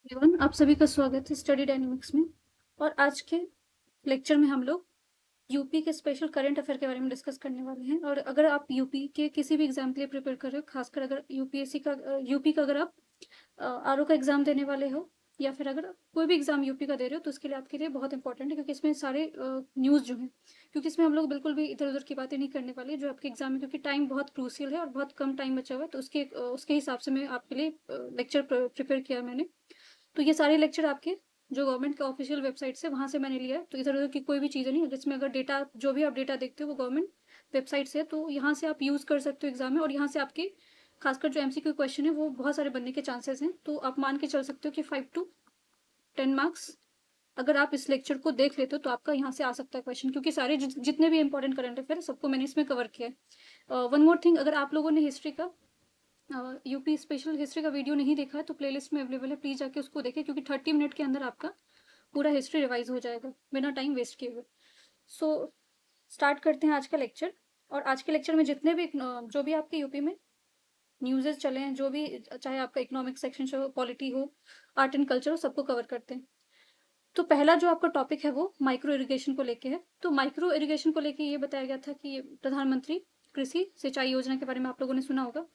Everyone, आप सभी का स्वागत है स्टडी डायनेमिक्स में। और आज के लेक्चर में हम लोग यूपी के स्पेशल करंट अफेयर के बारे में डिस्कस करने वाले हैं। और अगर आप यूपी के किसी भी एग्जाम के लिए प्रिपेयर कर रहे हो, खासकर अगर यूपीएससी का यूपी का अगर आप आरओ का एग्जाम देने वाले हो, या फिर अगर कोई भी एग्जाम यूपी का दे रहे हो, तो उसके लिए आपके लिए बहुत इंपॉर्टेंट है, क्योंकि इसमें सारे न्यूज़ जो हैं, क्योंकि इसमें हम लोग बिल्कुल भी इधर उधर की बातें नहीं करने वाले जो आपके एग्जाम में, क्योंकि टाइम बहुत क्रूशियल है और बहुत कम टाइम बचा हुआ है। तो उसके हिसाब से मैं आपके लिए लेक्चर प्रिपेयर किया है मैंने। तो ये सारे लेक्चर आपके जो गवर्नमेंट के ऑफिशियल वेबसाइट से वहाँ से मैंने लिया है। तो इधर उधर की कोई भी चीज़ें नहीं, जिसमें अगर डेटा जो भी आप डेटा देखते हो वो गवर्नमेंट वेबसाइट से है, तो यहाँ से आप यूज़ कर सकते हो एग्जाम में। और यहाँ से आपके खासकर जो एमसीक्यू क्वेश्चन है वो बहुत सारे बनने के चांसेस हैं। तो आप मान के चल सकते हो कि 5 to 10 मार्क्स अगर आप इस लेक्चर को देख लेते हो तो आपका यहाँ से आ सकता है क्वेश्चन, क्योंकि सारे जितने भी इंपॉर्टेंट करंट अफेयर है सबको मैंने इसमें कवर किया है। वन मोर थिंग, अगर आप लोगों ने हिस्ट्री का यूपी स्पेशल हिस्ट्री का वीडियो नहीं देखा है तो प्लेलिस्ट में अवेलेबल है, प्लीज जाके उसको देखें, क्योंकि 30 मिनट के अंदर आपका पूरा हिस्ट्री रिवाइज हो जाएगा बिना टाइम वेस्ट किए हुए। सो स्टार्ट करते हैं आज का लेक्चर। और आज के लेक्चर में जितने भी जो भी आपके यूपी में न्यूज़ेस चले हैं, जो भी, चाहे आपका इकोनॉमिक सेक्शन हो, पॉलिटी हो, आर्ट एंड कल्चर हो, सबको कवर करते हैं। तो पहला जो आपका टॉपिक है वो माइक्रो इरिगेशन को लेके है। तो माइक्रो इरिगेशन को लेके ये बताया गया था कि प्रधानमंत्री कृषि सिंचाई योजना के बारे में आप लोगों ने सुना होगा।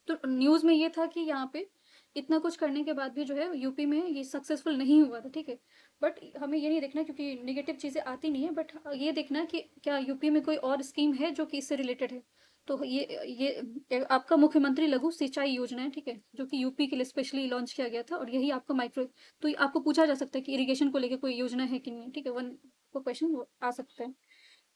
तो न्यूज़ में ये था कि यहाँ पे इतना कुछ करने के बाद भी जो है यूपी में ये सक्सेसफुल नहीं हुआ था, ठीक है। बट हमें ये नहीं देखना, क्योंकि नेगेटिव चीज़ें आती नहीं है, बट ये देखना कि क्या यूपी में कोई और स्कीम है जो कि इससे रिलेटेड है। तो ये आपका मुख्यमंत्री लघु सिंचाई योजना है, ठीक है, जो कि यूपी के लिए स्पेशली लॉन्च किया गया था। और यही आपका माइक्रो, तो ये आपको पूछा जा सकता है कि इरिगेशन को लेकर कोई योजना है कि नहीं है, ठीक है, वन को क्वेश्चन आ सकता है।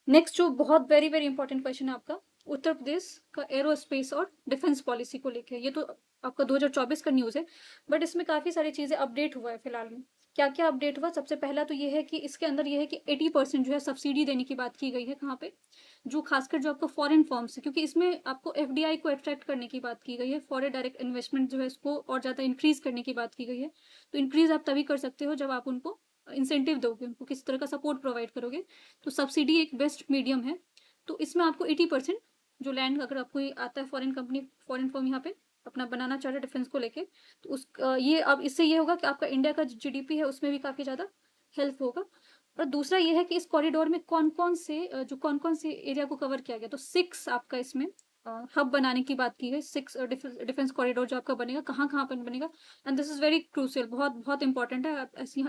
नेक्स्ट जो बहुत वेरी वेरी इंपॉर्टेंट क्वेश्चन है आपका, उत्तर प्रदेश का एरोस्पेस और डिफेंस पॉलिसी को लेकर। ये तो आपका 2024 का न्यूज़ है, बट इसमें काफ़ी सारी चीज़ें अपडेट हुआ है फिलहाल में। क्या क्या अपडेट हुआ, सबसे पहला तो ये है कि इसके अंदर ये है कि 80% जो है सब्सिडी देने की बात की गई है। कहाँ पे? जो खासकर जो आपको फॉरेन फॉर्म्स है, क्योंकि इसमें आपको एफडीआई को अट्रैक्ट करने की बात की गई है, फॉरेन डायरेक्ट इन्वेस्टमेंट जो है इसको और ज़्यादा इंक्रीज करने की बात की गई है। तो इंक्रीज आप तभी कर सकते हो जब आप उनको इंसेंटिव दोगे, उनको किसी तरह का सपोर्ट प्रोवाइड करोगे। तो सब्सिडी एक बेस्ट मीडियम है। तो इसमें आपको 80% जो लैंड, अगर आपको ये आता है फॉरेन कंपनी, फॉरेन फर्म यहाँ पे अपना बनाना चाह रहे डिफेंस को लेके, तो ये अब इससे ये होगा कि आपका इंडिया का जीडीपी है उसमें भी काफ़ी ज़्यादा हेल्प होगा। और दूसरा ये है कि इस कॉरिडोर में कौन कौन से एरिया को कवर किया गया। तो 6 आपका इसमें हब बनाने की बात की गई। 6 डिफेंस कॉरिडोर जो आपका बनेगा, कहाँ कहाँ पर बनेगा। And this is very crucial, बहुत बहुत इंपॉर्टेंट है।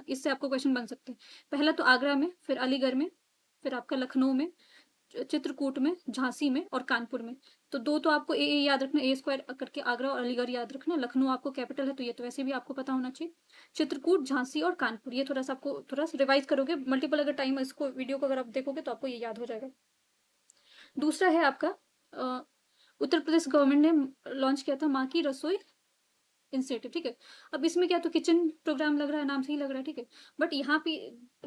इससे आपको क्वेश्चन बन सकते हैं। पहला तो आगरा में, फिर अलीगढ़ में, फिर आपका लखनऊ में, चित्रकूट में, झांसी में और कानपुर में। तो दो तो आपको ए याद रखना, ए स्क्वायर करके आगरा और अलीगढ़ याद रखना। लखनऊ आपको कैपिटल है तो ये तो वैसे भी आपको पता होना चाहिए। चित्रकूट, झांसी और कानपुर, ये थोड़ा सा आपको थोड़ा सा रिवाइज करोगे मल्टीपल अगर टाइम इसको वीडियो को अगर आप देखोगे तो आपको ये याद हो जाएगा। दूसरा है आपका अ, उत्तर प्रदेश गवर्नमेंट ने लॉन्च किया था माँ की रसोई इंसेटिव, ठीक है। अब इसमें क्या, तो किचन प्रोग्राम लग रहा है, नाम से ही लग रहा है, ठीक है। बट यहाँ पे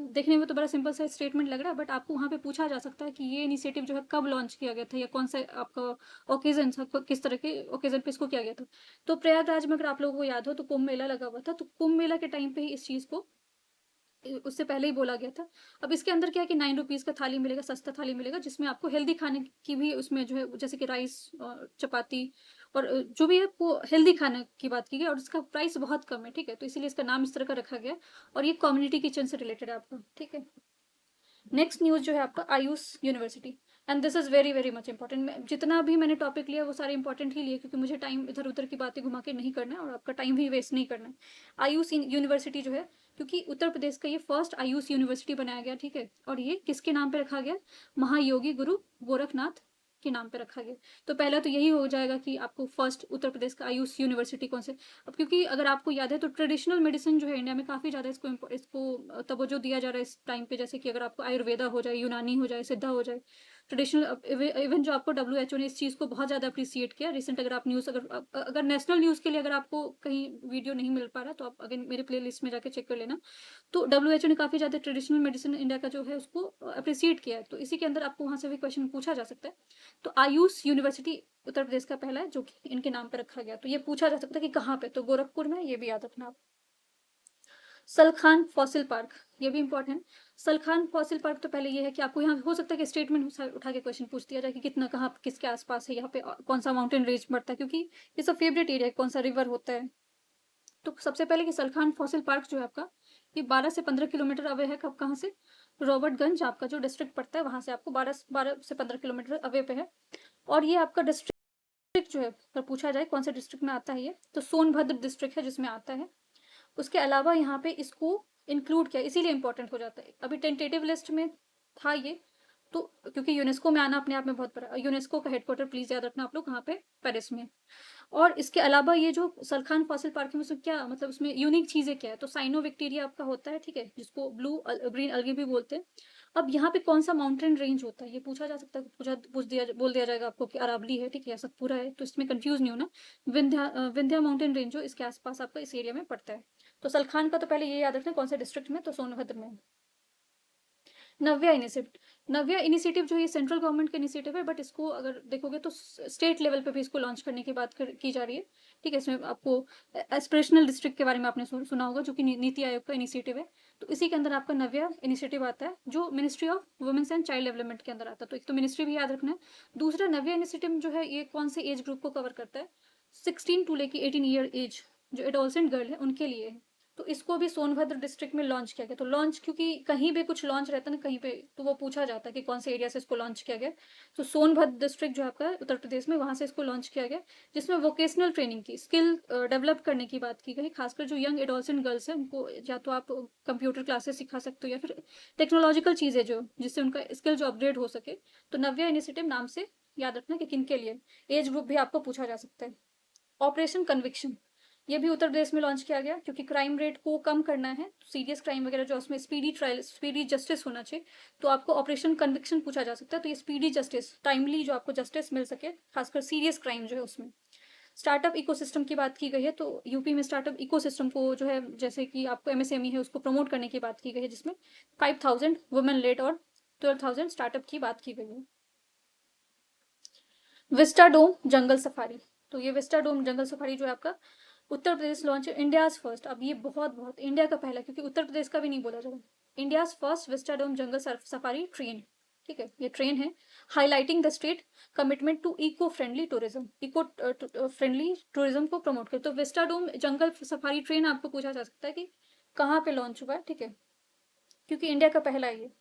देखने में तो बड़ा सिंपल सा स्टेटमेंट लग रहा है, बट आपको वहाँ पे पूछा जा सकता है कि ये इनिशिएटिव जो है कब लॉन्च किया गया था, या कौन सा आपका ओकेजन था, किस तरह के ओकेजन पे इसको किया गया था। तो प्रयागराज में अगर आप लोगों को याद हो तो कुंभ मेला लगा हुआ था, तो कुंभ मेला के टाइम पे ही इस चीज़ को उससे पहले ही बोला गया था। अब इसके अंदर क्या है कि 9 रुपीज़ का थाली मिलेगा, सस्ता थाली मिलेगा, जिसमें आपको हेल्दी खाने की भी उसमें जो है, जैसे कि राइस, चपाती और जो भी है वो हेल्दी खाने की बात की गई। और इसका प्राइस बहुत कम है, ठीक है, तो इसीलिए इसका नाम इस तरह का रखा गया। और ये कम्युनिटी किचन से रिलेटेड है आपका, ठीक है। नेक्स्ट न्यूज़ जो है आपका Ayush university. And this is very very much important. जितना भी मैंने टॉपिक लिया वो सारे इंपॉर्टेंट ही लिए, क्योंकि मुझे टाइम इधर उधर की बातें घुमा के नहीं करना है और आपका टाइम भी वेस्ट नहीं करना है। आयुष यूनिवर्सिटी जो है, क्योंकि उत्तर प्रदेश का ये फर्स्ट आयुष यूनिवर्सिटी बनाया गया, ठीक है। और ये किसके नाम पे रखा गया? महायोगी गुरु गोरखनाथ के नाम पे रखा गया। तो पहला तो यही हो जाएगा कि आपको फर्स्ट उत्तर प्रदेश का आयुष यूनिवर्सिटी कौन से। अब क्योंकि अगर आपको याद है तो ट्रेडिशनल मेडिसिन जो है इंडिया में काफ़ी ज़्यादा इसको तवज्जो दिया जा रहा है इस टाइम पे, जैसे कि अगर आपको आयुर्वेदा हो जाए, यूनानी हो जाए, सिद्धा हो जाए, ट्रेडिशनल, इवन जो आपको डब्ल्यूएचओ ने इस चीज़ को बहुत ज़्यादा अप्रिसिएट किया रिसेंट। अगर आप न्यूज़, अगर नेशनल न्यूज़ के लिए अगर आपको कहीं वीडियो नहीं मिल पा रहा तो आप अगेन मेरे प्ले लिस्ट में जाके चेक कर लेना। तो डब्ल्यूएचओ ने काफ़ी ज़्यादा ट्रेडिशनल मेडिसिन इंडिया का जो है उसको अप्रिसिएट किया है, तो इसी के अंदर आपको वहाँ से भी क्वेश्चन पूछा जा सकता है। तो आयुष यूनिवर्सिटी उत्तर प्रदेश का पहला है जो कि इनके नाम पर रखा गया। तो ये पूछा जा सकता है कि कहाँ पे, तो गोरखपुर में, ये भी याद रखना आप। सलखान फॉसिल पार्क, ये भी इंपॉर्टेंट। सलखान फॉसिल पार्क, तो पहले ये है कि आपको यहाँ हो सकता है कि स्टेटमेंट उठा के क्वेश्चन पूछ दिया जाए कि कितना, कहाँ किसके आसपास है, यहाँ पे कौन सा माउंटेन रेंज पड़ता है, क्योंकि ये सब फेवरेट एरिया है, कौन सा रिवर होता है, तो सबसे पहले कि सलखान फॉसिल पार्क जो है आपका, ये 12 से 15 किलोमीटर अवे है। कब, कहाँ से? रॉबर्टगंज आपका जो डिस्ट्रिक्ट पड़ता है वहां से आपको 12 से 15 किलोमीटर अवे पे है। और ये आपका डिस्ट्रिक्ट जो है, अगर पूछा जाए कौन से डिस्ट्रिक्ट में आता है ये, तो सोनभद्र डिस्ट्रिक्ट है जिसमें आता है। उसके अलावा यहाँ पे इसको इंक्लूड किया, इसीलिए इंपॉर्टेंट हो जाता है। अभी टेंटेटिव लिस्ट में था ये, तो क्योंकि यूनेस्को में आना अपने आप में बहुत बड़ा, यूनेस्को का हेडक्वार्टर प्लीज याद रखना आप लोग कहाँ पे, पेरिस में। और इसके अलावा ये जो सलखान फॉसिल पार्क में क्या मतलब उसमें यूनिक चीजें क्या है, तो साइनो विक्टीरिया आपका होता है, ठीक है, जिसको ब्लू ग्रीन अलगे भी बोलते हैं। अब यहाँ पे कौन सा माउंटेन रेंज होता है ये पूछा जा सकता है, बोल दिया जाएगा आपको कि अरावली है, ठीक है, सतपुरा है, तो इसमें कंफ्यूज नहीं होना। विंध्या माउंटेन रेंज जो इसके आसपास आपका इस एरिया में पड़ता है। तो सलखान का तो पहले ये याद रखना कौन से डिस्ट्रिक्ट में, तो सोनभद्र में। नव्या इनिशिएटिव, नव्या इनिशिएटिव जो ये सेंट्रल गवर्नमेंट का इनिशिएटिव है, बट इसको अगर देखोगे तो स्टेट लेवल पे भी इसको लॉन्च करने की की जा रही है, ठीक है। इसमें आपको एस्पिरेशनल डिस्ट्रिक्ट के बारे में आपने सुना होगा, जो कि नीति आयोग का इनिशिएटिव है। तो इसी के अंदर आपका नव्या इनिशिएटिव आता है, जो ministry of women's and child development के अंदर आता है। तो एक तो मिनिस्ट्री भी याद रखना है। दूसरा, नव्या इनिशिएटिव जो है ये कौन से एज ग्रुप को कवर करता है, 16 टू लेके 18 ईयर एज, जो एडोलसेंट गर्ल है उनके लिए है। तो इसको भी सोनभद्र डिस्ट्रिक्ट में लॉन्च किया गया। तो लॉन्च, क्योंकि कहीं भी कुछ लॉन्च रहता है ना कहीं पे, तो वो पूछा जाता है कि कौन से एरिया से इसको लॉन्च किया गया। तो सोनभद्र डिस्ट्रिक्ट जो आपका उत्तर प्रदेश में, वहां से इसको लॉन्च किया गया, जिसमें वोकेशनल ट्रेनिंग की, स्किल डेवलप करने की बात की गई। खासकर जो यंग एडोलसेंट गर्ल्स हैं उनको या तो आप कंप्यूटर क्लासेस सिखा सकते हो, या फिर टेक्नोलॉजिकल चीजें जो जिससे उनका स्किल जो अपग्रेड हो सके। तो नव्या इनिशिएटिव नाम से याद रखना कि किन के लिए। एज ग्रुप भी आपको पूछा जा सकता है। ऑपरेशन कन्विक्शन, ये भी उत्तर प्रदेश में लॉन्च किया गया, क्योंकि क्राइम रेट को कम करना है, सीरियस क्राइम वगैरह जो उसमें स्पीडी ट्रायल, स्पीडी जस्टिस होना चाहिए। तो आपको ऑपरेशन कन्विक्शन पूछा जा सकता है। तो ये स्पीडी जस्टिस, टाइमली जो आपको जस्टिस मिल सके, खासकर सीरियस क्राइम जो है उसमें। स्टार्टअप इकोसिस्टम की बात की गई है, तो यूपी में स्टार्टअप इकोसिस्टम को जो है, जैसे कि आपको एमएसएमई है उसको प्रमोट करने की बात की गई है, जिसमें 5000 वुमेन लेड और 12,000 स्टार्टअप की बात की गई है। विस्टाडोम जंगल सफारी, तो ये विस्टाडोम जंगल सफारी जो है आपका उत्तर प्रदेश लॉन्च है, इंडियाज फर्स्ट। अब ये बहुत बहुत इंडिया का पहला, क्योंकि उत्तर प्रदेश का भी नहीं बोला जाता, India's first vistadome jungle safari train, ठीक है, ये ट्रेन है। Highlighting the state commitment to eco friendly tourism, eco friendly tourism को प्रमोट कर। तो विस्टाडोम जंगल सफारी ट्रेन आपको पूछा जा सकता है कि कहाँ पे लॉन्च हुआ है, ठीक है, क्योंकि इंडिया का पहला है ये।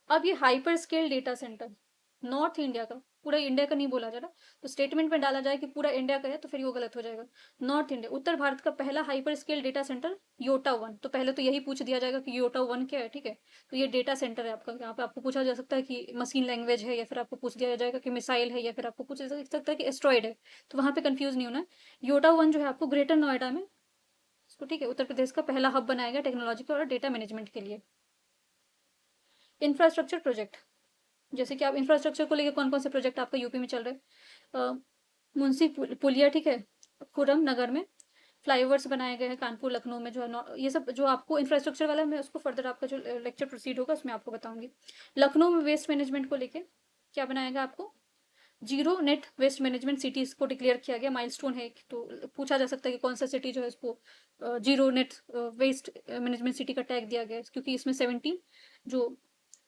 अब ये hyper scale data centre, north India का, पूरा इंडिया का नहीं बोला जा रहा। तो स्टेटमेंट में डाला जाए कि पूरा इंडिया का है तो फिर वो गलत हो जाएगा। नॉर्थ इंडिया, उत्तर भारत का पहला hyper scale data center Yotta one. तो पहले तो यही पूछ दिया जाएगा कि योटा वन क्या है, ठीक है। तो ये डेटा सेंटर है आपका। यहाँ पे आपको पूछा जा सकता है कि मशीन लैंग्वेज है, या फिर आपको पूछ दिया जाएगा कि मिसाइल है, या फिर आपको पूछ सकता है कि एस्ट्रॉइड है। तो वहां पे कंफ्यूज नहीं होना है। योटा वन जो है आपको ग्रेटर नोएडा में, इसको, ठीक है, उत्तर प्रदेश का पहला हब बनाया गया टेक्नोलॉजी और डेटा मैनेजमेंट के लिए। इंफ्रास्ट्रक्चर प्रोजेक्ट, जैसे कि आप इंफ्रास्ट्रक्चर को लेकर कौन कौन से प्रोजेक्ट आपका यूपी में चल रहे हैं, मुंशी पुलिया, ठीक है, खुरम नगर में फ्लाईओवर्स बनाए गए हैं, कानपुर लखनऊ में जो है ये सब जो आपको इंफ्रास्ट्रक्चर वाला है, मैं उसको फर्दर आपका जो लेक्चर प्रोसीड होगा उसमें आपको बताऊंगी। लखनऊ में वेस्ट मैनेजमेंट को लेके क्या बनाएगा आपको, zero net waste management city इसको डिक्लेयर किया गया, माइलस्टोन है। तो पूछा जा सकता है कि कौन सा सिटी जो है इसको zero net waste management city का टैग दिया गया है, क्योंकि इसमें 70 जो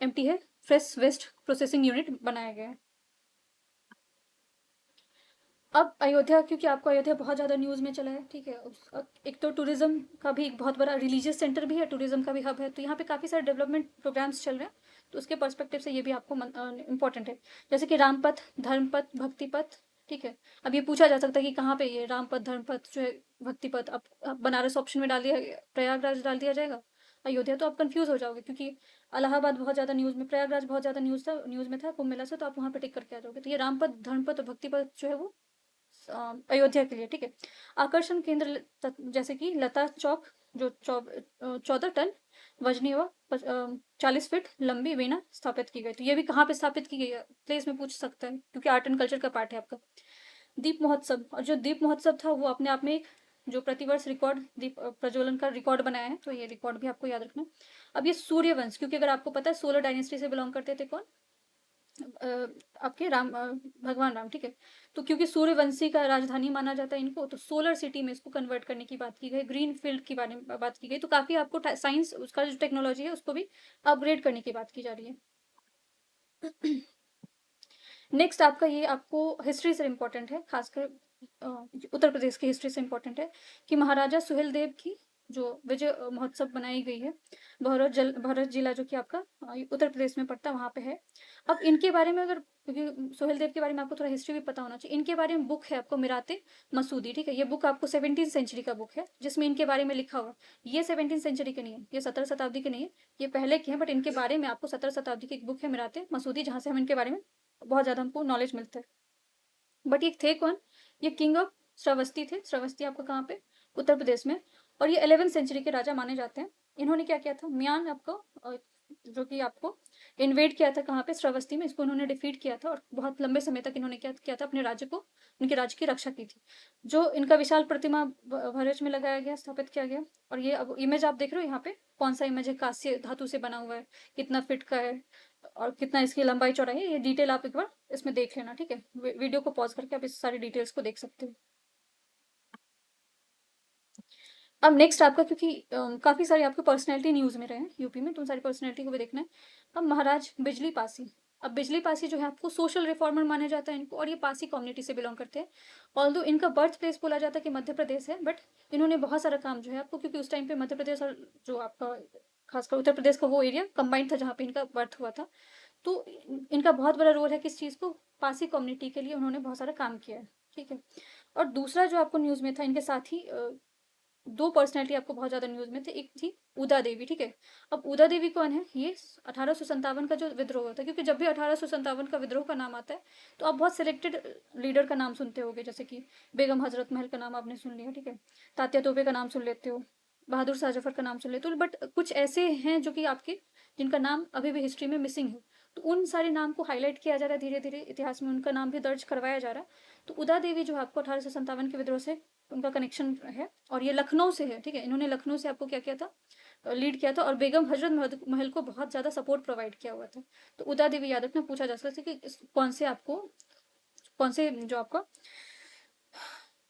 एमटी है फ्रेश वेस्ट प्रोसेसिंग यूनिट बनाया गया है। अब अयोध्या, क्योंकि आपको अयोध्या बहुत ज़्यादा न्यूज़ में चला है, ठीक है, एक तो टूरिज्म का भी एक बहुत बड़ा रिलीजियस सेंटर भी है, टूरिज्म का भी हब है, तो यहाँ पे काफ़ी सारे डेवलपमेंट प्रोग्राम्स चल रहे हैं। तो उसके पर्सपेक्टिव से ये भी आपको इम्पोर्टेंट है, जैसे कि रामपथ, धर्मपथ, भक्तिपथ, ठीक है। अब ये पूछा जा सकता है कि कहाँ पे ये रामपथ, धर्मपथ जो है, भक्तिपथ, अब बनारस ऑप्शन में डाल दिया, प्रयागराज डाल दिया जाएगा, अयोध्या, तो आप कंफ्यूज हो जाओगे, क्योंकि इलाहाबाद बहुत ज़्यादा न्यूज़ में, प्रयागराज बहुत ज़्यादा न्यूज़ में था कुंभ मेला से, तो आप वहाँ पे टिक करके आ जाओगे। तो ये रामपथ, धर्मपथ और भक्तिपथ जो है वो अयोध्या के लिए, ठीक है। आकर्षण केंद्र जैसे कि लता चौक, जो 14 टन वजनी व 40 फीट लंबी वीणा स्थापित की गई। तो ये भी कहाँ पे स्थापित की गई है, प्लेस में पूछ सकता है, क्योंकि आर्ट एंड कल्चर का पार्ट है आपका। दीप महोत्सव, और जो दीप महोत्सव था वो अपने आप में एक जो प्रतिवर्ष रिकॉर्ड दीप प्रज्वलन का रिकॉर्ड बनाया है, तो ये रिकॉर्ड भी आपको याद रखना है। अब ये सूर्यवंश, क्योंकि अगर आपको पता है सोलर डायनेस्टी से बिलोंग करते थे कौन, आपके भगवान राम, ठीक है। तो क्योंकि सूर्यवंशी का राजधानी माना जाता है इनको, तो सोलर सिटी में इसको कन्वर्ट करने की बात की गई, ग्रीन फील्ड के बारे में बात की गई। तो काफी आपको साइंस, उसका जो टेक्नोलॉजी है उसको भी अपग्रेड करने की बात की जा रही है। नेक्स्ट आपका ये आपको हिस्ट्री से इम्पोर्टेंट है, खासकर उत्तर प्रदेश की हिस्ट्री से इम्पोर्टेंट है कि महाराजा सुहेलदेव की जो विजय महोत्सव बनाई गई है, भरत जिला जो कि आपका उत्तर प्रदेश में पड़ता है, वहाँ पे है। अब इनके बारे में अगर, क्योंकि सुहेलदेव के बारे में आपको थोड़ा हिस्ट्री भी पता होना चाहिए, इनके बारे में बुक है आपको मिराते मसूदी, ठीक है। ये बुक आपको 17th सेंचुरी का बुक है, जिसमें इनके बारे में लिखा हुआ है। ये 17th सेंचुरी के नहीं है, ये 17th शताब्दी के नहीं है, ये पहले के हैं, बट इनके बारे में आपको 17th शताब्दी की एक बुक है मिराते मसूदी, जहाँ से हम इनके बारे में बहुत ज़्यादा हमको नॉलेज मिलता है। बट ये थे कौन? ये किंग ऑफ श्रावस्ती थे। श्रावस्ती आपका कहाँ पे? उत्तर प्रदेश में। और ये 11th सेंचुरी के राजा माने जाते हैं। इन्होंने क्या किया था? म्यान आपको जो कि आपको इन्वेड किया था कहाँ पे? श्रावस्ती में। इसको उन्होंने डिफीट किया था और बहुत लंबे समय तक इन्होंने क्या किया था? अपने राज्य को, उनके राज्य की रक्षा की थी। जो इनका विशाल प्रतिमा भरूच में लगाया गया, स्थापित किया गया। और ये अब इमेज आप देख रहे हो यहाँ पे, कौन सा इमेज है? कांस्य धातु से बना हुआ है, कितना फीट का है और कितना इसकी लंबाई चौड़ाई है, ये डिटेल आप एक बार इसमें देख लेना, ठीक है। वीडियो को पॉज करके आप इस सारी डिटेल्स को देख सकते हो। अब नेक्स्ट आपका, क्योंकि काफी सारे आपके पर्सनैलिटी न्यूज में रहे हैं यूपी में, तो उन सारी पर्सनैलिटी को भी देखना है। अब महाराज बिजली पासी। अब बिजली पासी जो है आपको सोशल रिफॉर्मर माना जाता है इनको, और ये पासी कम्युनिटी से बिलोंग करते हैं। ऑल्दो इनका बर्थ प्लेस बोला जाता है कि मध्य प्रदेश है, बट इन्होंने बहुत सारा काम जो है आपको, क्योंकि उस टाइम पे मध्य प्रदेश और जो आपका खासकर उत्तर प्रदेश का वो एरिया कंबाइंड था जहाँ पे इनका बर्थ हुआ था। तो इनका बहुत बड़ा रोल है किस चीज़ को? पासी कम्युनिटी के लिए उन्होंने बहुत सारा काम किया है, ठीक है। और दूसरा जो आपको न्यूज़ में था, इनके साथ ही दो पर्सनैलिटी आपको बहुत ज़्यादा न्यूज़ में थे। एक थी उदा देवी, ठीक है। अब उदा देवी कौन है? ये 1857 का जो विद्रोह होता है, क्योंकि जब भी 1857 का विद्रोह का नाम आता है तो आप बहुत सिलेक्टेड लीडर का नाम सुनते होगे, जैसे कि बेगम हजरत महल का नाम आपने सुन लिया, ठीक है। तात्या तोपे का नाम सुन लेते हो, बहादुर शाह जफर का नाम सुन लेते हो, बट कुछ ऐसे हैं जो कि आपके, जिनका नाम अभी भी हिस्ट्री में मिसिंग है। तो उन सारे नाम को हाईलाइट किया जा रहा है धीरे धीरे, इतिहास में उनका नाम भी दर्ज करवाया जा रहा है। तो उदा देवी जो आपको 1857 के विद्रोह से उनका कनेक्शन है, और ये लखनऊ से है, ठीक है। इन्होंने लखनऊ से आपको क्या किया था? लीड किया था, और बेगम हजरत महल को बहुत ज़्यादा सपोर्ट प्रोवाइड किया हुआ था। तो उदा देवी यादव में पूछा जा सकता है कि कौन से आपको, कौन से जो आपका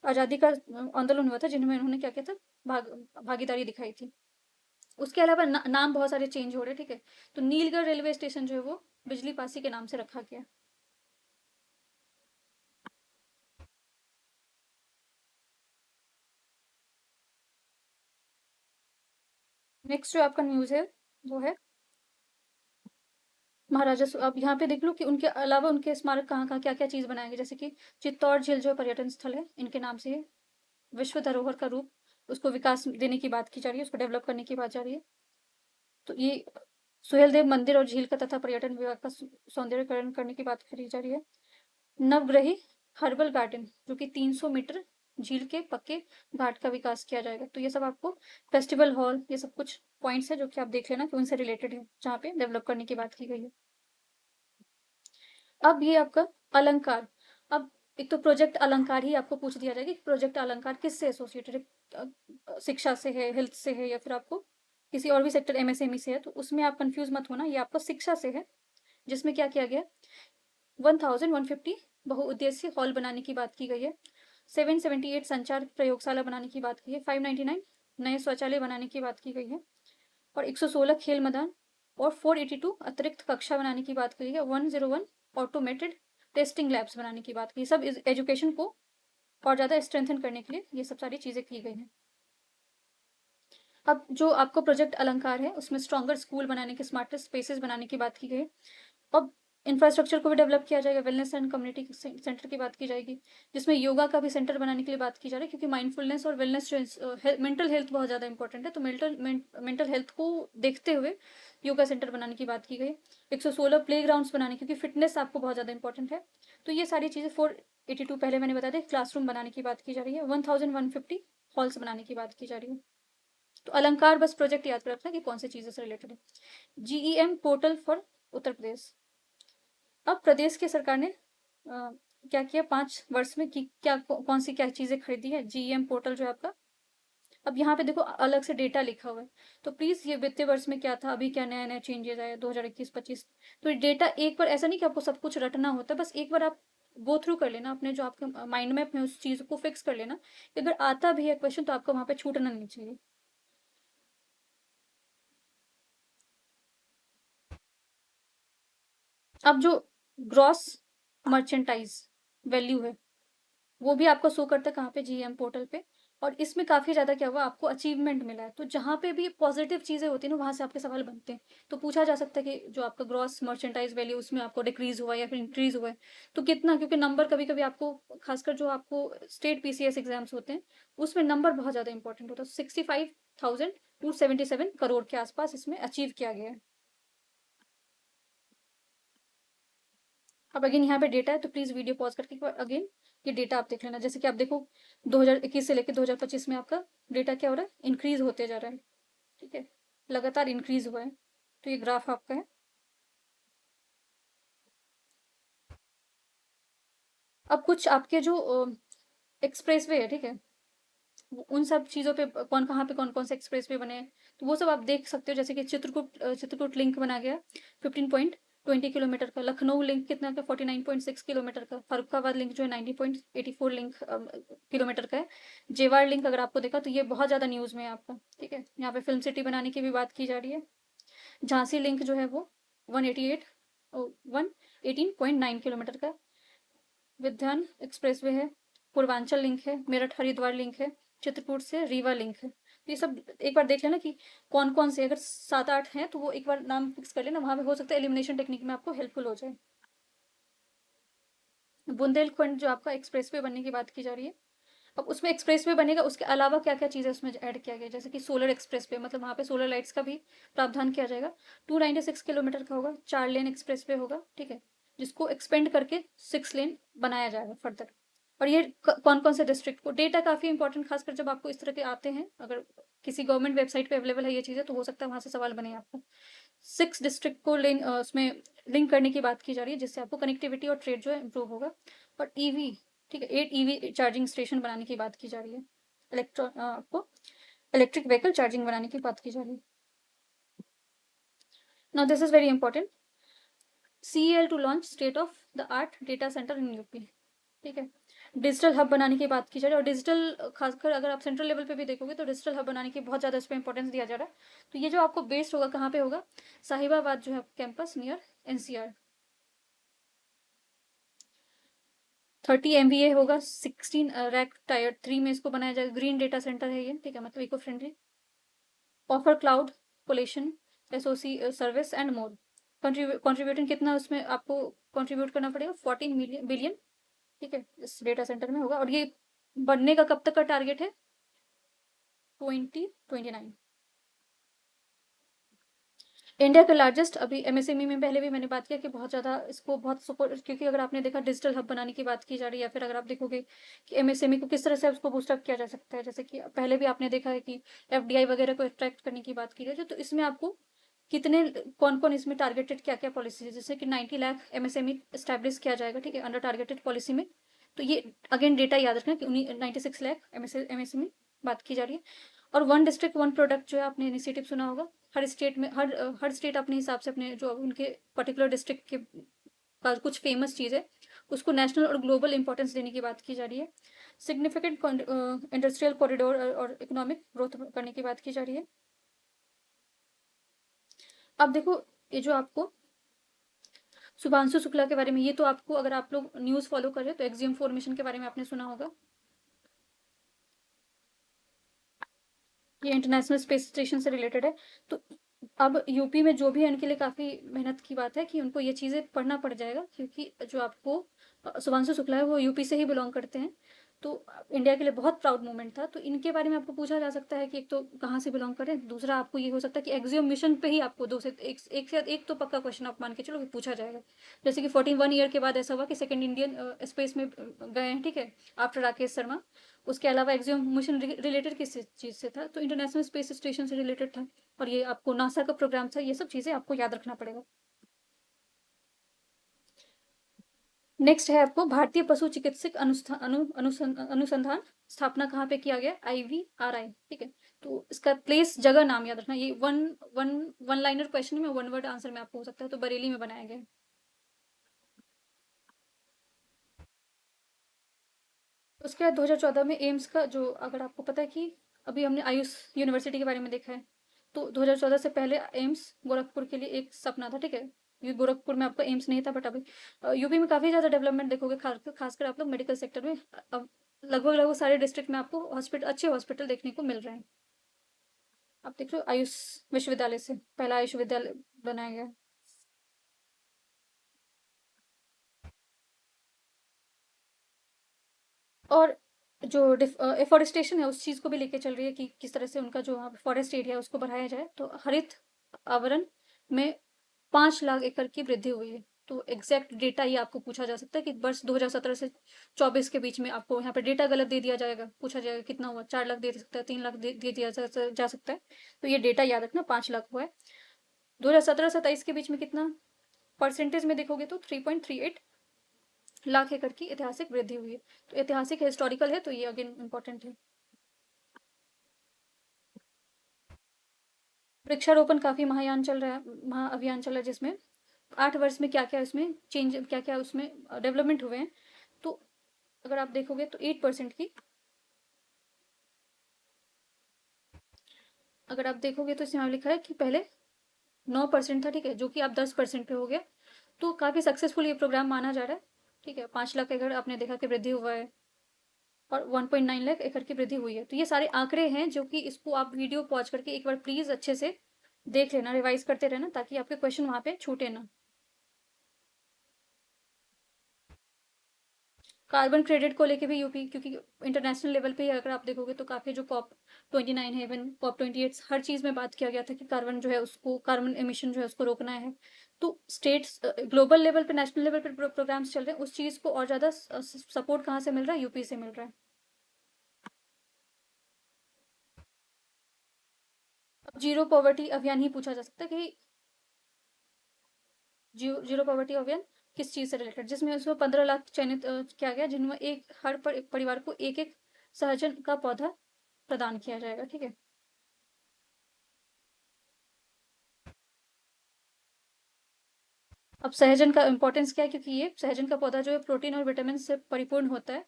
आज़ादी का आंदोलन हुआ था जिनमें उन्होंने क्या किया था? भागीदारी दिखाई थी। उसके अलावा नाम बहुत सारे चेंज हो रहे हैं, ठीक है। तो नीलगढ़ रेलवे स्टेशन जो है वो बिजली पासी के नाम से रखा गया। नेक्स्ट जो आपका न्यूज़ है वो है महाराजा अब यहाँ पे देख लो कि उनके अलावा उनके स्मारक कहाँ कहाँ क्या क्या चीज़ बनाएंगे, जैसे कि चित्तौड़ झील जो पर्यटन स्थल है इनके नाम से है। विश्व धरोहर का रूप, उसको विकास देने की बात की जा रही है, उसको डेवलप करने की बात जा रही है। तो ये सुहेलदेव मंदिर और झील का तथा पर्यटन विभाग का सौंदर्यकरण करने की बात करी जा रही है। नवग्रही हर्बल गार्डन जो कि 300 मीटर झील के पक्के घाट का विकास किया जाएगा। तो ये सब आपको फेस्टिवल हॉल, ये सब कुछ पॉइंट्स है जो कि आप देख लेना कि उनसे रिलेटेड है, जहाँ पे डेवलप करने की बात की गई है। अब ये आपका अलंकार। अब एक तो प्रोजेक्ट अलंकार ही आपको पूछ दिया जाएगा कि प्रोजेक्ट अलंकार किससे एसोसिएटेड है? शिक्षा से है, हेल्थ से है, या फिर आपको किसी और भी सेक्टर एमएसएमई से है? तो उसमें आप कंफ्यूज मत होना, ये आपको शिक्षा से है, जिसमें क्या किया गया? 1150 बहुउद्देशीय हॉल बनाने की बात की गई है। 778 संचार प्रयोगशाला बनाने की बात की है। 599 नए शौचालय बनाने की बात की गई है। और 116 खेल मैदान और 482 अतिरिक्त कक्षा बनाने की बात की गई है। 101 ऑटोमेटेड टेस्टिंग लैब्स बनाने की बात की, सब एजुकेशन को और ज़्यादा स्ट्रेंथन करने के लिए ये सब सारी चीज़ें की गई हैं। अब जो आपको प्रोजेक्ट अलंकार है उसमें स्ट्रॉन्गर स्कूल बनाने के, स्मार्टर स्पेसेस बनाने की बात की गई है। अब इंफ्रास्ट्रक्चर को भी डेवलप किया जाएगा, वेलनेस एंड कम्युनिटी सेंटर की बात की जाएगी, जिसमें योगा का भी सेंटर बनाने के लिए बात की जा रही है, क्योंकि माइंडफुलनेस और वेलनेस जो मेंटल हेल्थ बहुत ज़्यादा इंपॉर्टेंट है। तो मेंटल हेल्थ को देखते हुए योगा सेंटर बनाने की बात की गई। 116 प्ले ग्राउंड्स बनाने, क्योंकि फिटनेस आपको बहुत ज़्यादा इंपॉर्टेंट है। तो ये सारी चीज़ें 482 पहले मैंने बता दी, क्लासरूम बनाने की बात की जा रही है। 1150 हॉल्स बनाने की बात की जा रही है। तो अलंकार बस प्रोजेक्ट याद रखना कि कौन सी चीज़ों से रिलेटेड है। GEM portal for Uttar Pradesh. अब प्रदेश की सरकार ने क्या किया 5 वर्ष में कि क्या कौन सी क्या चीज़ें खरीदी है? जीईएम पोर्टल जो है आपका, अब यहाँ पे देखो अलग से डेटा लिखा हुआ है। तो प्लीज़ ये वित्तीय वर्ष में क्या था, अभी क्या नया नया चेंजेस आए 2021-25, तो ये डेटा एक बार, ऐसा नहीं कि आपको सब कुछ रटना होता है, बस एक बार आप गो थ्रू कर लेना, अपने जो आपके माइंड मैप में उस चीज़ को फिक्स कर लेना कि अगर आता भी है क्वेश्चन तो आपको वहाँ पे छूटना नहीं चाहिए। अब जो ग्रॉस मर्चेंटाइज वैल्यू है वो भी आपको शो करता है कहाँ पे, जीएम पोर्टल पे। और इसमें काफ़ी ज़्यादा क्या हुआ, आपको अचीवमेंट मिला है। तो जहाँ पे भी पॉजिटिव चीज़ें होती हैं ना, वहाँ से आपके सवाल बनते हैं। तो पूछा जा सकता है कि जो आपका ग्रॉस मर्चेंटाइज वैल्यू उसमें आपको डिक्रीज हुआ है या फिर इंक्रीज हुआ है, तो कितना, क्योंकि नंबर कभी कभी आपको, खासकर जो आपको स्टेट पीसीएस एग्जाम्स होते हैं उसमें नंबर बहुत ज़्यादा इंपॉर्टेंट होता है। 65,277 करोड़ के आसपास इसमें अचीव किया गया है। अब अगेन यहाँ पे डेटा है, तो प्लीज़ वीडियो पॉज करके एक बार अगेन ये डेटा आप देख लेना। जैसे कि आप देखो 2021 से लेकर 2025 में आपका डेटा क्या हो रहा है, इंक्रीज होते जा रहा है। ठीक है, लगातार इंक्रीज हुआ है। तो ये ग्राफ आपका है। अब कुछ आपके जो एक्सप्रेसवे है, ठीक है, उन सब चीज़ों पे कौन कहाँ पे कौन कौन से एक्सप्रेस वे बने हैं, तो वो सब आप देख सकते हो। जैसे कि चित्रकूट लिंक बना गया 15.20 किलोमीटर का। लखनऊ लिंक कितना का, 49.6 किलोमीटर का। फरुखाबाद लिंक जो है 90.84 लिंक किलोमीटर का है। जेवाड़ लिंक अगर आपको देखा तो ये बहुत ज़्यादा न्यूज़ में है आपका। ठीक है, यहाँ पे फिल्म सिटी बनाने की भी बात की जा रही है। झांसी लिंक जो है वो 118.9 किलोमीटर का। विध्यान एक्सप्रेसवे है। पूर्वांचल लिंक है। मेरठ हरिद्वार लिंक है। चित्रकूट से रीवा लिंक है। तो ये सब एक बार देख लेना कि कौन कौन से, अगर 7-8 हैं तो वो एक बार नाम फिक्स कर लेना। वहाँ पे हो सकता है एलिमिनेशन टेक्निक में आपको हेल्पफुल हो जाए। बुंदेलखंड जो आपका एक्सप्रेसवे बनने की बात की जा रही है, अब उसमें एक्सप्रेसवे बनेगा, उसके अलावा क्या क्या चीज़ें उसमें ऐड किया गया, जैसे कि सोलर एक्सप्रेसवे, मतलब वहाँ पे सोलर लाइट्स का भी प्रावधान किया जाएगा। 296 किलोमीटर का होगा। 4 लेन एक्सप्रेसवे होगा। ठीक है, जिसको एक्सपेंड करके 6 लेन बनाया जाएगा फर्दर। और ये कौन कौन से डिस्ट्रिक्ट को, डेटा काफ़ी इंपॉर्टेंट, खासकर जब आपको इस तरह के आते हैं, अगर किसी गवर्नमेंट वेबसाइट पे अवेलेबल है ये चीज़ें, तो हो सकता है वहाँ से सवाल बने आपको। 6 डिस्ट्रिक्ट को उसमें लिंक करने की बात की जा रही है, जिससे आपको कनेक्टिविटी और ट्रेड जो है इम्प्रूव होगा। और ईवी, ठीक है, 8 ईवी चार्जिंग स्टेशन बनाने की बात की जा रही है। आपको इलेक्ट्रिक व्हीकल चार्जिंग बनाने की बात की जा रही है। Now this is very important. CEL to launch state of the art data center in UP. ठीक है, डिजिटल हब बनाने की बात की जा रही है। और डिजिटल, खासकर अगर आप सेंट्रल लेवल पे भी देखोगे तो डिजिटल हब बनाने की बहुत ज़्यादा इस पर इंपॉर्टेंस दिया जा रहा है। तो ये जो आपको बेस्ड होगा कहाँ पे होगा, साहिबाबाद जो है कैंपस नियर NCR। 30 MVA होगा। 16 रैक टायर 3 में इसको बनाया जाएगा। ग्रीन डेटा सेंटर है ये, ठीक है, मतलब eco friendly. Offer cloud colocation SOC service and more. Contributing कितना उसमें आपको कंट्रीब्यूट करना पड़ेगा, 14 बिलियन। ठीक है, इस डेटा सेंटर में होगा। और ये बनने का कब तक का टारगेट है, 2029। इंडिया का लार्जेस्ट, अभी MSME में पहले भी मैंने बात किया कि बहुत ज़्यादा इसको बहुत सपोर्ट, क्योंकि अगर आपने देखा डिजिटल हब बनाने की बात की जा रही है, या फिर अगर आप देखोगे कि MSME को किस तरह से उसको बूस्टअप किया जा सकता है, जैसे कि पहले भी आपने देखा है कि FDI वगैरह को अट्रैक्ट करने की बात की जाए, तो इसमें आपको कितने, कौन कौन इसमें टारगेटेड क्या क्या पॉलिसी है, जैसे कि 90 लाख MSME स्टैब्लिश किया जाएगा। ठीक है, अंडर टारगेटेड पॉलिसी में। तो ये अगेन डेटा याद रखना कि 96 लाख MSME बात की जा रही है। और वन डिस्ट्रिक्ट वन प्रोडक्ट जो है आपने इनिशिएटिव सुना होगा। हर स्टेट में, हर स्टेट अपने हिसाब से अपने जो उनके पर्टिकुलर डिस्ट्रिक्ट के का कुछ फेमस चीज़ है उसको नेशनल और ग्लोबल इंपॉर्टेंस देने की बात की जा रही है। सिग्निफिकेंट इंडस्ट्रियल कॉरिडोर और इकोनॉमिक ग्रोथ करने की बात की जा रही है। अब देखो, ये जो आपको शुभांशु शुक्ला के बारे में, ये तो आपको, अगर आप लोग न्यूज़ फॉलो कर रहे हो तो एक्सियम फॉर्मेशन के बारे में आपने सुना होगा। ये इंटरनेशनल स्पेस स्टेशन से रिलेटेड है। तो अब यूपी में जो भी है उनके लिए काफ़ी मेहनत की बात है कि उनको ये चीज़ें पढ़ना पड़ जाएगा, क्योंकि जो आपको शुभांशु शुक्ला है वो यूपी से ही बिलोंग करते हैं। तो इंडिया के लिए बहुत प्राउड मोमेंट था। तो इनके बारे में आपको पूछा जा सकता है कि एक तो कहाँ से बिलोंग करें, दूसरा आपको ये हो सकता है कि एक्सियम मिशन पे ही आपको दो से एक तो पक्का क्वेश्चन आप मान के चलो कि पूछा जाएगा। जैसे कि 41 ईयर के बाद ऐसा हुआ कि सेकेंड इंडियन स्पेस में गए हैं, ठीक है, आफ्टर राकेश शर्मा। उसके अलावा एक्सियम मिशन रिलेटेड किस चीज़ से था, तो इंटरनेशनल स्पेस स्टेशन से रिलेटेड था। और ये आपको नासा का प्रोग्राम था। ये सब चीज़ें आपको याद रखना पड़ेगा। नेक्स्ट है आपको भारतीय पशु चिकित्सक अनुसंधान स्थापना कहाँ पे किया गया, IVRI। ठीक है, तो इसका प्लेस जगह नाम याद रखना। ये one one one liner question में, वन वर्ड आंसर में आपको हो सकता है। तो बरेली में बनाया गया है। उसके बाद 2014 में एम्स का जो, अगर आपको पता है कि अभी हमने आयुष यूनिवर्सिटी के बारे में देखा है, तो 2014 से पहले एम्स गोरखपुर के लिए एक सपना था। ठीक है, ये गोरखपुर में आपका एम्स नहीं था, बट अभी यूपी में काफ़ी ज़्यादा डेवलपमेंट देखोगे, खासकर आप लोग मेडिकल सेक्टर में। अब लगभग लगभग सारे डिस्ट्रिक्ट में आपको हॉस्पिटल, अच्छे हॉस्पिटल देखने को मिल रहे हैं। आप देख लो आयुष विश्वविद्यालय से पहला आयुष विद्यालय बनाया गया है। और जो एफॉरेस्टेशन है उस चीज़ को भी लेके चल रही है कि किस तरह से उनका जो फॉरेस्ट एरिया है उसको बढ़ाया जाए, तो हरित आवरण में 5 लाख एकड़ की वृद्धि हुई है। तो एग्जैक्ट डेटा ये आपको पूछा जा सकता है कि वर्ष 2017 से 24 के बीच में आपको यहाँ पे डेटा गलत दे दिया जाएगा, पूछा जाएगा कितना हुआ, 4 लाख दे सकता है, 3 लाख दे दिया जा सकता है। तो ये डेटा याद रखना, 5 लाख हुआ है। 2017 से 23 के बीच में कितना परसेंटेज में देखोगे तो 3.38 लाख एकड़ की ऐतिहासिक वृद्धि हुई है। तो ऐतिहासिक है, हिस्टोरिकल है, तो ये अगेन इम्पोर्टेंट है। वृक्षारोपण काफी महायान चल रहा है, महाअभियान चल रहा है, जिसमें 8 वर्ष में क्या क्या इसमें चेंज, क्या क्या उसमें डेवलपमेंट हुए हैं। तो अगर आप देखोगे तो 8% की, अगर आप देखोगे तो इसमें लिखा है कि पहले 9% था, ठीक है, जो कि आप 10% पे हो गया। तो काफी सक्सेसफुल ये प्रोग्राम माना जा रहा है। ठीक है, 5 लाख एकड़ आपने देखा कि वृद्धि हुआ है, और 1.9 लाख एकड़ की वृद्धि हुई है। तो ये सारे आंकड़े हैं जो कि इसको आप वीडियो पॉज करके एक बार प्लीज अच्छे से देख लेना, रिवाइज करते रहना, ताकि आपके क्वेश्चन वहां पे छूटे ना। कार्बन क्रेडिट को लेके भी यूपी, क्योंकि इंटरनेशनल लेवल पे ही अगर आप देखोगे तो काफी जो COP29 है, इवन COP28, हर चीज में बात किया गया था कि कार्बन जो है उसको, कार्बन एमिशन जो है उसको रोकना है। तो स्टेट्स, ग्लोबल लेवल पे, नेशनल लेवल पे प्रोग्राम्स चल रहे हैं, उस चीज को और ज्यादा सपोर्ट कहाँ से मिल रहा है, यूपी से मिल रहा है। अब जीरो पॉवर्टी अभियान ही पूछा जा सकता है कि जीरो पॉवर्टी अभियान किस चीज से रिलेटेड, जिसमें उसमें 15 लाख चयनित किया गया, जिनमें एक हर परिवार को एक एक सहजन का पौधा प्रदान किया जाएगा। ठीक है। अब सहजन का इम्पोर्टेंस क्या है, क्योंकि ये सहजन का पौधा जो है प्रोटीन और विटामिन से परिपूर्ण होता है।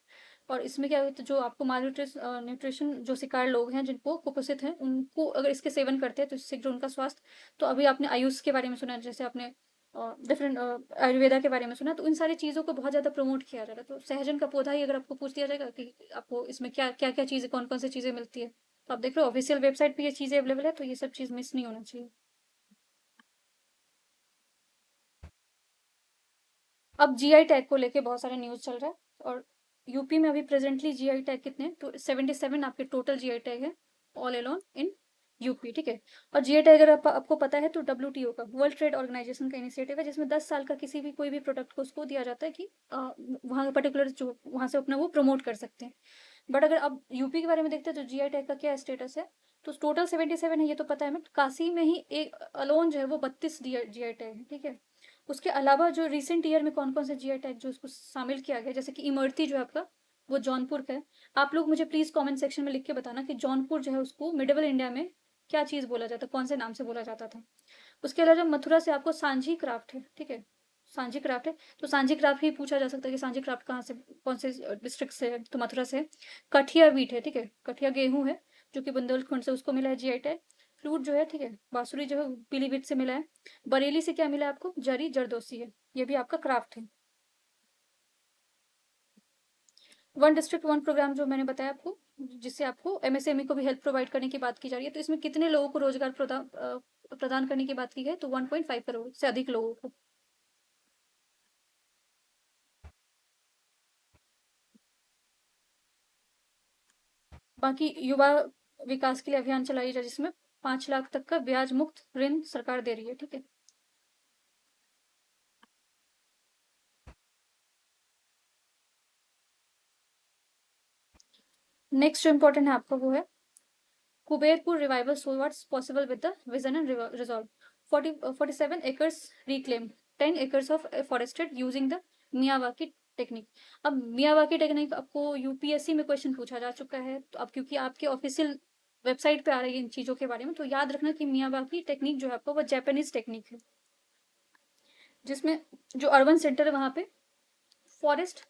और इसमें क्या होता है, जो आपको माल न्यूट्रिशन जो शिकार लोग हैं, जिनको कुपोषित हैं, उनको अगर इसके सेवन करते हैं तो इससे जो उनका स्वास्थ्य, तो अभी आपने आयुष के बारे में सुना, जैसे आपने डिफरेंट आयुर्वेदा के बारे में सुना, तो इन सारी चीज़ों को बहुत ज़्यादा प्रमोट किया जा रहा है। तो सहजन का पौधा ही अगर आपको पूछ दिया जाएगा कि आपको इसमें क्या क्या क्या चीज़ें, कौन कौन सी चीज़ें मिलती है, तो आप देख रहे हो ऑफिशियल वेबसाइट पे ये चीज़ें अवेलेबल है, तो ये सब चीज़ मिस नहीं होना चाहिए। अब जीआई टैग को लेके बहुत सारे न्यूज़ चल रहा है, और यूपी में अभी प्रेजेंटली जीआई टैग कितने हैं, तो 77 आपके टोटल जीआई टैग है, ऑल अलोन इन यूपी। ठीक है। और जीआई टैग अगर आपको पता है तो डब्ल्यूटीओ का, वर्ल्ड ट्रेड ऑर्गेनाइजेशन का इनिशिएटिव है, जिसमें 10 साल का किसी भी कोई भी प्रोडक्ट को उसको दिया जाता है कि वहाँ का पर्टिकुलर जो वहाँ से अपना वो प्रमोट कर सकते हैं। बट अगर आप यूपी के बारे में देखते हैं तो जीआई टैग का क्या स्टेटस है, तो टोटल 77 है, ये तो पता है, बट काशी में ही एक अलोन जो है वो 32 जीआई टैग है। ठीक है। उसके अलावा जो रिसेंट ईयर में कौन कौन से जीआई टैग जो उसको शामिल किया गया, जैसे कि इमरती जो है आपका, वो जौनपुर का है। आप लोग मुझे प्लीज कमेंट सेक्शन में लिख के बताना कि जौनपुर जो है उसको मिडिवल इंडिया में क्या चीज बोला जाता, कौन से नाम से बोला जाता था। उसके अलावा मथुरा से आपको सांझी क्राफ्ट है। ठीक है। सांझी क्राफ्ट है, तो सांझी क्राफ्ट ही पूछा जा सकता है कि सांझी क्राफ्ट कहाँ से, कौन से डिस्ट्रिक्ट से है, तो मथुरा से है। कठिया वीट है। ठीक है। कठिया गेहूं है, जो कि बुंदेलखंड से, उसको मिला है जीआई टैग। फ्लूट जो है, ठीक है, बांसुरी जो है पीलीभीत से मिला है। बरेली से क्या मिला है आपको, जरी जरदोसी है, ये भी आपका क्राफ्ट है। वन डिस्ट्रिक्ट वन प्रोग्राम जो मैंने बताया आपको, जिससे आपको एमएसएमई को भी हेल्प प्रोवाइड करने की बात की जा रही है, तो इसमें कितने लोगों को रोजगार प्रदान करने की बात की गई, तो 1.5 करोड़ से अधिक लोगों को। बाकी युवा विकास के लिए अभियान चलाई जाए, जिसमें 5 लाख तक का ब्याज मुक्त ऋण सरकार दे रही है। ठीक है। नेक्स्ट जो इम्पोर्टेंट है आपका वो है Kuberpur revival towards possible with the vision and resolve. 47 acres reclaim, 10 acres of forested using the Miyawaki technique. अब मियावाकी टेक्निक आपको यूपीएससी में क्वेश्चन पूछा जा चुका है, तो अब क्योंकि आपके ऑफिशियल वेबसाइट पे आ रही है इन चीज़ों के बारे में, तो याद रखना कि मियावाकी टेक्निक जो है आपका वो जापानीज टेक्निक है, जिसमें जो अर्बन सेंटर है वहाँ पे फॉरेस्ट,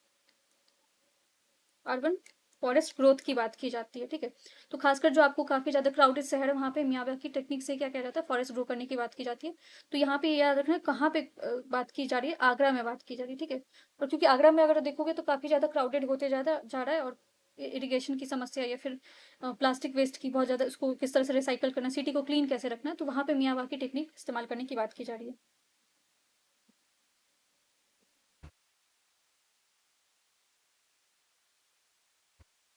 अर्बन फॉरेस्ट ग्रोथ की बात की जाती है, ठीक है। तो खासकर जो आपको काफ़ी ज़्यादा क्राउडेड शहर है, वहाँ पे मियावाकी टेक्निक से क्या किया जाता है, फॉरेस्ट ग्रो करने की बात की जाती है। तो यहाँ पे ये याद रखना कहाँ पे बात की जा रही है, आगरा में बात की जा रही है, ठीक है। और क्योंकि आगरा में अगर देखोगे तो काफ़ी ज़्यादा क्राउडेड होते ज़्यादा जा रहा है, और इरिगेशन की समस्या या फिर प्लास्टिक वेस्ट की बहुत ज़्यादा, उसको किस तरह से रिसाइकल करना, सिटी को क्लीन कैसे रखना है, तो वहाँ पे मियावाकी टेक्निक इस्तेमाल करने की बात की जा रही है।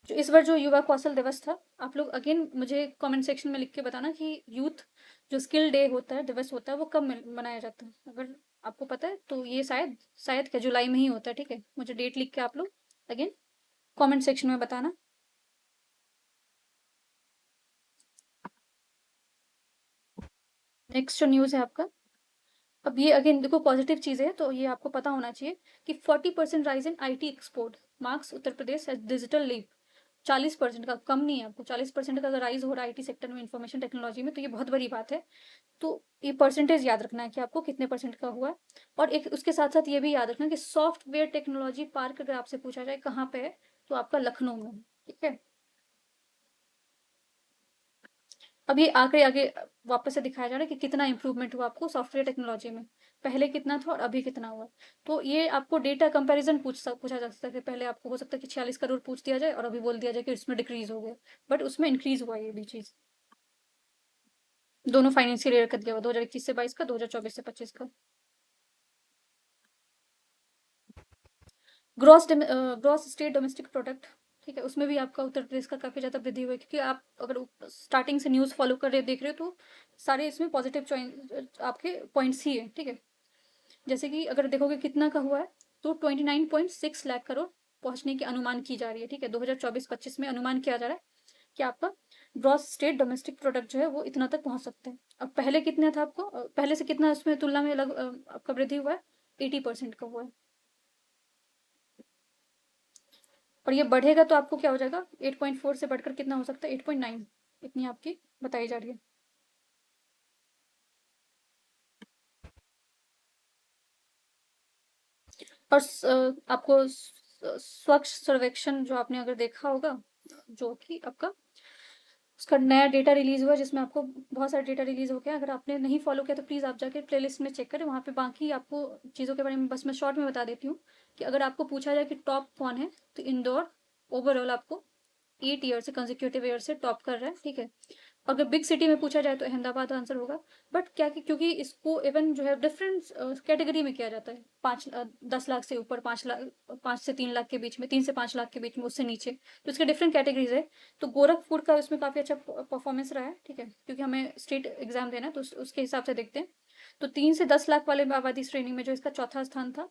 जो इस बार जो युवा कौशल दिवस था, आप लोग अगेन मुझे कमेंट सेक्शन में लिख के बताना कि यूथ जो स्किल डे होता है, दिवस होता है, वो कब मनाया जाता है। अगर आपको पता है तो ये शायद शायद क्या जुलाई में ही होता है, ठीक है। मुझे डेट लिख के आप लोग अगेन कमेंट सेक्शन में बताना। नेक्स्ट जो न्यूज़ है आपका, अब ये अगेन देखो पॉजिटिव चीज़ है, तो ये आपको पता होना चाहिए कि 40% rise in IT export marks Uttar Pradesh as digital leap. 40% का कम नहीं है, आपको 40% का अगर राइज हो रहा है आईटी सेक्टर में, इंफॉर्मेशन टेक्नोलॉजी में, तो ये बहुत बड़ी बात है। तो ये परसेंटेज याद रखना है कि आपको कितने परसेंट का हुआ है। और एक उसके साथ साथ ये भी याद रखना कि सॉफ्टवेयर टेक्नोलॉजी पार्क अगर आपसे पूछा जाए कहाँ पे है, तो आपका लखनऊ में है, ठीक है। अब ये आगे आगे वापस से दिखाया जा रहा है कि कितना इंप्रूवमेंट हुआ आपको सॉफ्टवेयर टेक्नोलॉजी में, पहले कितना था और अभी कितना हुआ। तो ये आपको डेटा कंपैरिजन पूछा जा सकता है। पहले आपको हो सकता है कि 46 करोड़ पूछ दिया जाए और अभी बोल दिया जाए कि इसमें डिक्रीज हो गया, बट उसमें इंक्रीज हुआ ये भी चीज। दोनों फाइनेंशियल ईयर का दिया हुआ, 2021 से 22 का, 2024 से 25 का। ग्रॉस स्टेट डोमेस्टिक प्रोडक्ट, ठीक है, उसमें भी आपका उत्तर प्रदेश का काफ़ी ज़्यादा वृद्धि हुई है, क्योंकि आप अगर स्टार्टिंग से न्यूज़ फॉलो कर रहे देख रहे हो तो सारे इसमें पॉजिटिव आपके पॉइंट्स ही है, ठीक है। जैसे कि अगर देखोगे कितना का हुआ है, तो 29.6 लाख करोड़ पहुंचने की अनुमान की जा रही है, ठीक है। 2024-25 में अनुमान किया जा रहा है कि आपका ग्रॉस स्टेट डोमेस्टिक प्रोडक्ट जो है वो इतना तक पहुंच सकते हैं। अब पहले कितना था आपको, पहले से कितना उसमें तुलना में आपका वृद्धि हुआ है, 80% का हुआ है। और ये बढ़ेगा तो आपको क्या हो जाएगा, 8.4 से बढ़कर कितना हो सकता है, 8.9, इतनी आपकी बताई जा रही है। और आपको स्वच्छ सर्वेक्षण जो आपने अगर देखा होगा, जो कि आपका उसका नया डेटा रिलीज हुआ, जिसमें आपको बहुत सारा डेटा रिलीज हो गया। अगर आपने नहीं फॉलो किया तो प्लीज़ आप जाके प्लेलिस्ट में चेक करें, वहाँ पे बाकी आपको चीज़ों के बारे में बस मैं शॉर्ट में बता देती हूँ कि अगर आपको पूछा जाए कि टॉप कौन है, तो इंदौर ओवरऑल आपको 8 ईयर से कंजिक्यूटिव ईयर से टॉप कर रहा है, ठीक है। अगर बिग सिटी में पूछा जाए तो अहमदाबाद आंसर होगा। बट क्या कि क्योंकि इसको इवन जो है डिफरेंट कैटेगरी में किया जाता है, 10 लाख से ऊपर, 5 लाख, 5 से 3 लाख के बीच में, 3 से 5 लाख के बीच में, उससे नीचे, तो इसके डिफरेंट कैटेगरीज है। तो गोरखपुर का इसमें काफ़ी अच्छा परफॉर्मेंस रहा है, ठीक है, क्योंकि हमें स्टेट एग्जाम देना है, तो उसके हिसाब से देखते हैं। तो 3 से 10 लाख वाले आबादी श्रेणी में जो इसका चौथा स्थान था,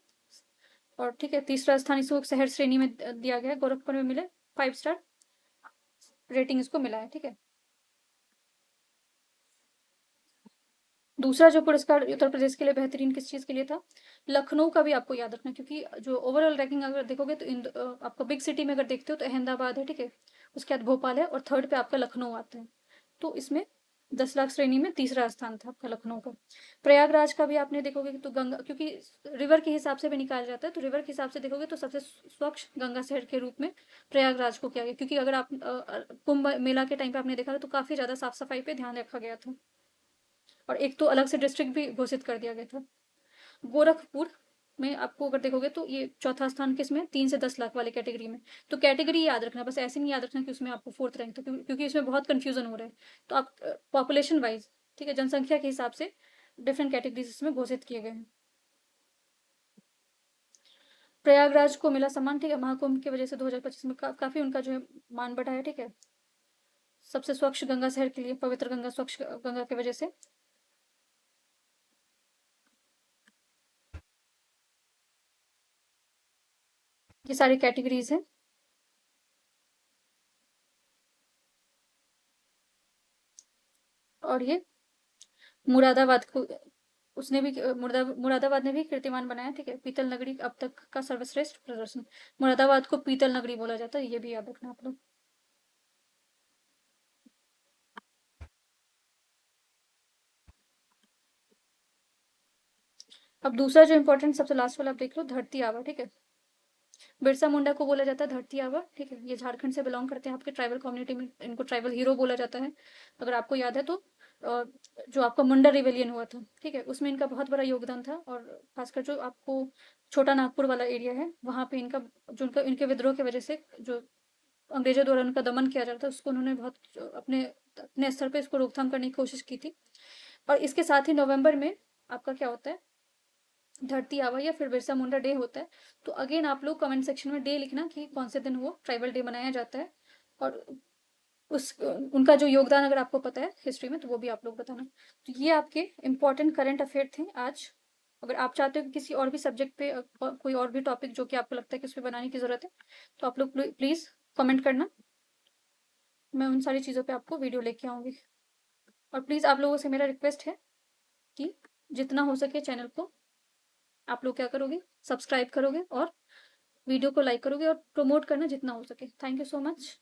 और ठीक है तीसरा स्थान इसको शहर श्रेणी में दिया गया है, गोरखपुर में मिले 5 स्टार रेटिंग इसको मिला है, ठीक है। दूसरा जो पुरस्कार उत्तर प्रदेश के लिए बेहतरीन किस चीज़ के लिए था, लखनऊ का भी आपको याद रखना, क्योंकि जो ओवरऑल रैंकिंग अगर देखोगे तो आपको बिग सिटी में अगर देखते हो तो अहमदाबाद है, ठीक है, उसके बाद भोपाल है, और थर्ड पे आपका लखनऊ आता है। तो इसमें 10 लाख श्रेणी में तीसरा स्थान था आपका लखनऊ का। प्रयागराज का भी आपने देखोगे तो गंगा, क्योंकि रिवर के हिसाब से भी निकाला जाता है, तो रिवर के हिसाब से देखोगे तो सबसे स्वच्छ गंगा शहर के रूप में प्रयागराज को किया गया, क्योंकि अगर आप कुंभ मेला के टाइम पे आपने देखा था तो काफ़ी ज़्यादा साफ सफाई पे ध्यान रखा गया था, और एक तो अलग से डिस्ट्रिक्ट भी घोषित कर दिया गया था। गोरखपुर में आपको अगर देखोगे तो ये चौथा स्थान किसमें, 3 से 10 लाख वाले कैटेगरी में। तो कैटेगरी याद रखना, बस ऐसे नहीं याद रखना कि उसमें आपको फोर्थ रैंक था, क्योंकि इसमें बहुत कंफ्यूजन हो रहा है। तो आप पॉपुलेशन वाइज, ठीक है, जनसंख्या के हिसाब से डिफरेंट कैटेगरीज इसमें घोषित किए गए हैं। प्रयागराज को मिला सम्मान, ठीक है, महाकुंभ की वजह से 2025 में काफी उनका जो है मान बढ़ा है, ठीक है, सबसे स्वच्छ गंगा शहर के लिए, पवित्र गंगा, स्वच्छ गंगा की वजह से। ये सारी कैटेगरीज हैं। और ये मुरादाबाद को, उसने भी मुरादाबाद ने भी कीर्तिमान बनाया, ठीक है, पीतल नगरी अब तक का सर्वश्रेष्ठ प्रदर्शन। मुरादाबाद को पीतल नगरी बोला जाता है, ये भी याद रखना आप लोग। अब दूसरा जो इंपॉर्टेंट सबसे लास्ट वाला आप देख लो, धरती आबा, ठीक है। बिरसा मुंडा को बोला जाता है धरती आबा, ठीक है। ये झारखंड से बिलोंग करते हैं, आपके ट्राइबल कम्युनिटी में इनको ट्राइबल हीरो बोला जाता है। अगर आपको याद है तो जो आपका मुंडा रिवेलियन हुआ था, ठीक है, उसमें इनका बहुत बड़ा योगदान था। और खासकर जो आपको छोटा नागपुर वाला एरिया है, वहाँ पे इनका जो उनका इनके विद्रोह की वजह से जो अंग्रेजों द्वारा उनका दमन किया जा रहा था, उसको उन्होंने बहुत अपने अपने स्तर पे इसको रोकथाम करने की कोशिश की थी। और इसके साथ ही नवंबर में आपका क्या होता है, धरती आबा या फिर बिरसा मुंडा डे होता है। तो अगेन आप लोग कमेंट सेक्शन में डे लिखना कि कौन से दिन वो ट्राइबल डे मनाया जाता है। और उस उनका जो योगदान अगर आपको पता है हिस्ट्री में, तो वो भी आप लोग बताना। तो ये आपके इम्पोर्टेंट करंट अफेयर थे आज। अगर आप चाहते हो कि किसी और भी सब्जेक्ट पे कोई और भी टॉपिक जो कि आपको लगता है कि उस पर बनाने की ज़रूरत है, तो आप लोग प्लीज़ कमेंट करना। मैं उन सारी चीज़ों पे आपको वीडियो लेके आऊँगी। और प्लीज़ आप लोगों से मेरा रिक्वेस्ट है कि जितना हो सके चैनल को आप लोग क्या करोगे, सब्सक्राइब करोगे और वीडियो को लाइक करोगे और प्रमोट करना जितना हो सके। Thank you so much.